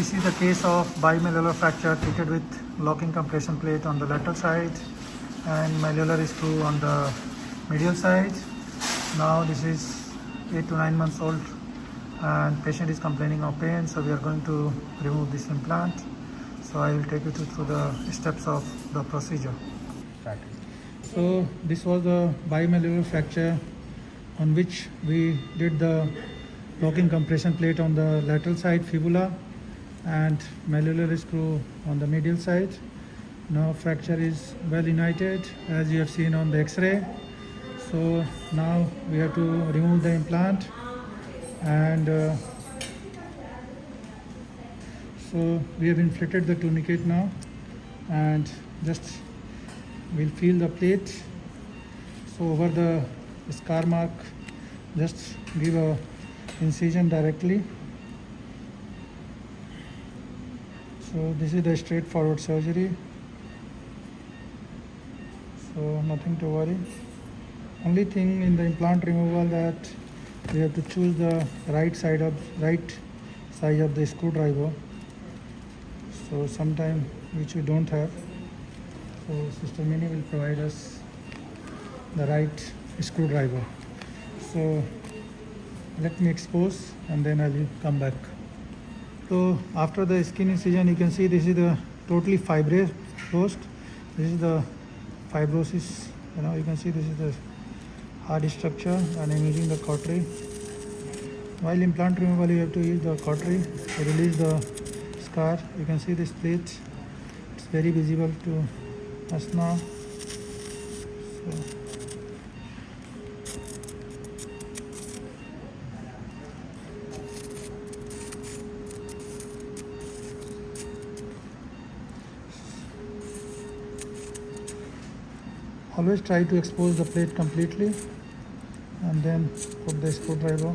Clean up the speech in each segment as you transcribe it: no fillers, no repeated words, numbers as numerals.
this is the case of bimallolar fracture treated with locking compression plate on the lateral side and malleolar screw on the medial side. Now this is 8 to 9 months old and patient is complaining of pain, so we are going to remove this implant. So I will take you through the steps of the procedure. So this was the bimallolar fracture on which we did the locking compression plate on the lateral side fibula and malleolar screw on the medial side. Now fracture is well united as you have seen on the x-ray. So now we have to remove the implant, and so we have inflated the tourniquet now, and just we'll feel the plate. So over the scar mark, just give a incision directly. So this is the straightforward surgery, so nothing to worry. Only thing in the implant removal that we have to choose the right side of the screwdriver. So sometime which we don't have. So Sister Minnie will provide us the right screwdriver. So let me expose and then I will come back. So after the skin incision, you can see this is the totally fibrous. This is the fibrosis. You can see this is the hard structure, and I'm using the cautery. While implant removal, you have to use the cautery to release the scar. You can see this plate. It's very visible to us now. So, always try to expose the plate completely and then put the screwdriver.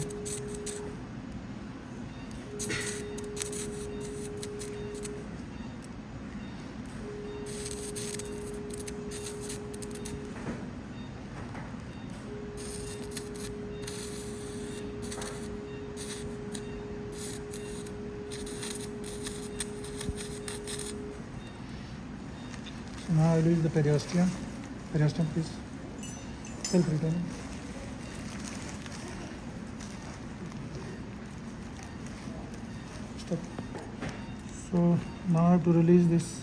So now I will use the periosteum. Periosteum, please. Self-retaining. Stop. So now I have to release this.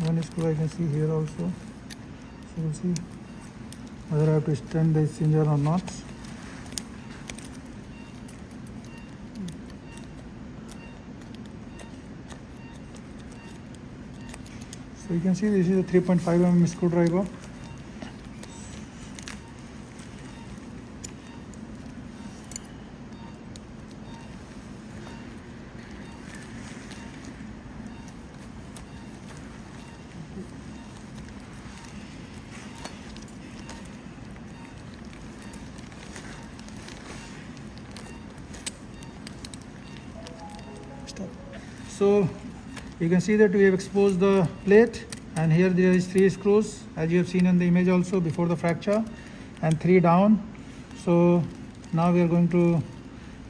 One screw I can see here also. So we'll see whether I have to extend the incision or not. So you can see this is a 3.5 mm screwdriver. Stop. So you can see that we have exposed the plate, and here there is 3 screws as you have seen in the image also before the fracture, and 3 down. So now we are going to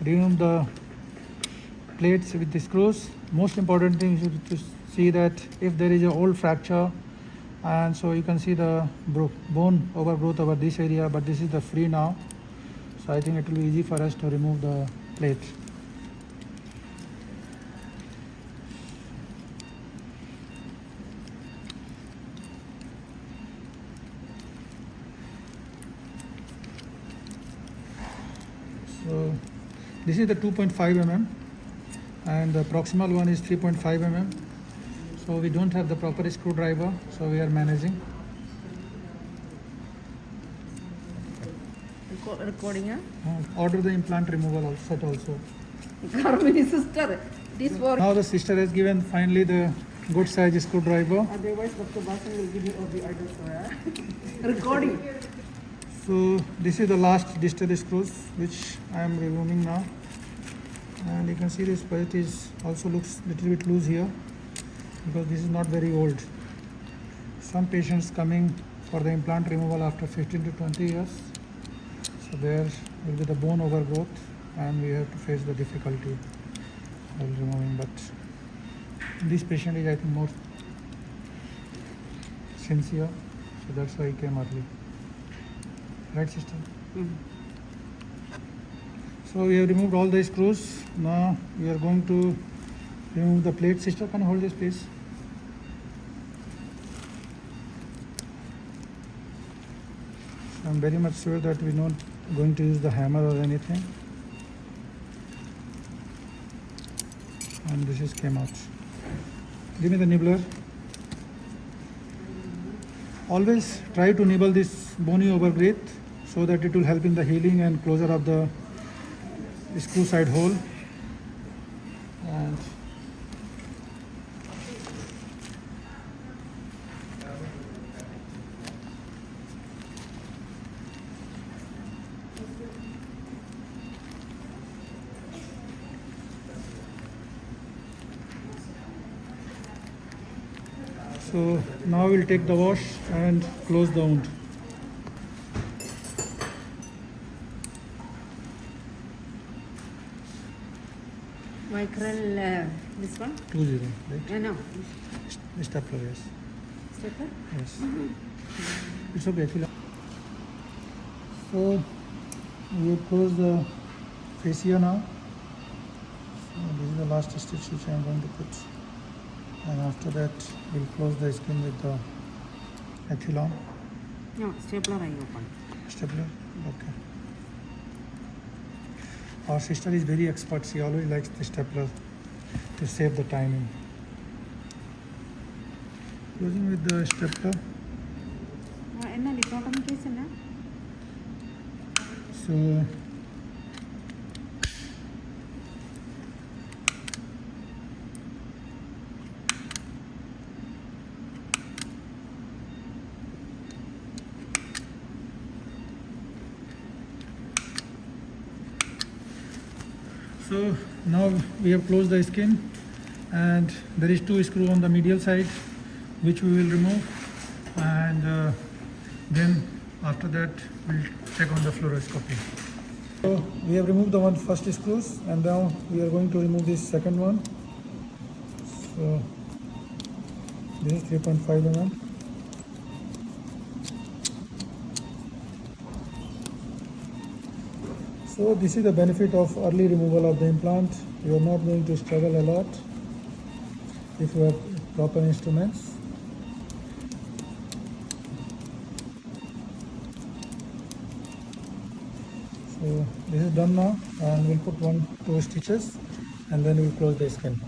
remove the plates with the screws. Most important thing is to see that if there is an old fracture, and so you can see the bone overgrowth over this area, but this is the free now, so I think it will be easy for us to remove the plate. So this is the 2.5 mm and the proximal one is 3.5 mm. So we don't have the proper screwdriver, so we are managing. Recording, huh? Order the implant removal set also. Sister, this work. Now the sister has given finally the good size screwdriver. Otherwise, Dr. Basan will give you all the orders for recording. So this is the last distal screws which I am removing now, and you can see this plate is also looks little bit loose here because this is not very old. Some patients coming for the implant removal after 15 to 20 years. So there will be the bone overgrowth and we have to face the difficulty while removing. But this patient is, I think, more sincere, so that's why he came early. Right, sister? So we have removed all the screws. Now we are going to remove the plate. Sister, can you hold this, please? I'm very much sure that we're not going to use the hammer or anything. And this is came out. Give me the nibbler. Always try to nibble this bony overgrowth so that it will help in the healing and closure of the screw side hole. And so now we'll take the wash and close the wound. Micral, this one? 20, right? No. Stapler, yes. Stapler? Yes. It's okay. So we will close the fascia now. So this is the last stitch which I am going to put. And after that we'll close the skin with the ethylone. No, stapler I open. Stapler? Okay. Our sister is very expert. She always likes the stapler to save the timing. Closing with the stapler. So So now we have closed the skin and there is 2 screws on the medial side which we will remove, and then after that we'll check on the fluoroscopy. So we have removed the first screws and now we are going to remove this second one. So this is 3.5 mm. So this is the benefit of early removal of the implant. You are not going to struggle a lot if you have proper instruments. So this is done now, and we'll put 1-2 stitches and then we'll close the skin.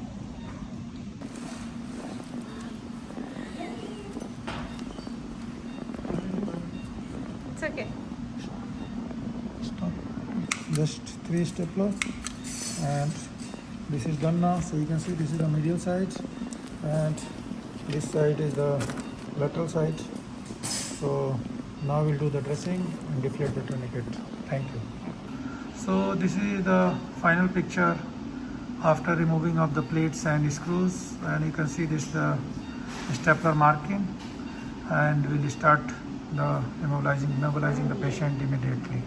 It's okay. Stop. Just 3 stapler, and this is done now. So you can see this is the medial side and this side is the lateral side. So now we'll do the dressing and deflate the tourniquet. Thank you. So this is the final picture after removing of the plates and screws, and you can see this stapler marking, and we'll start the immobilizing the patient immediately.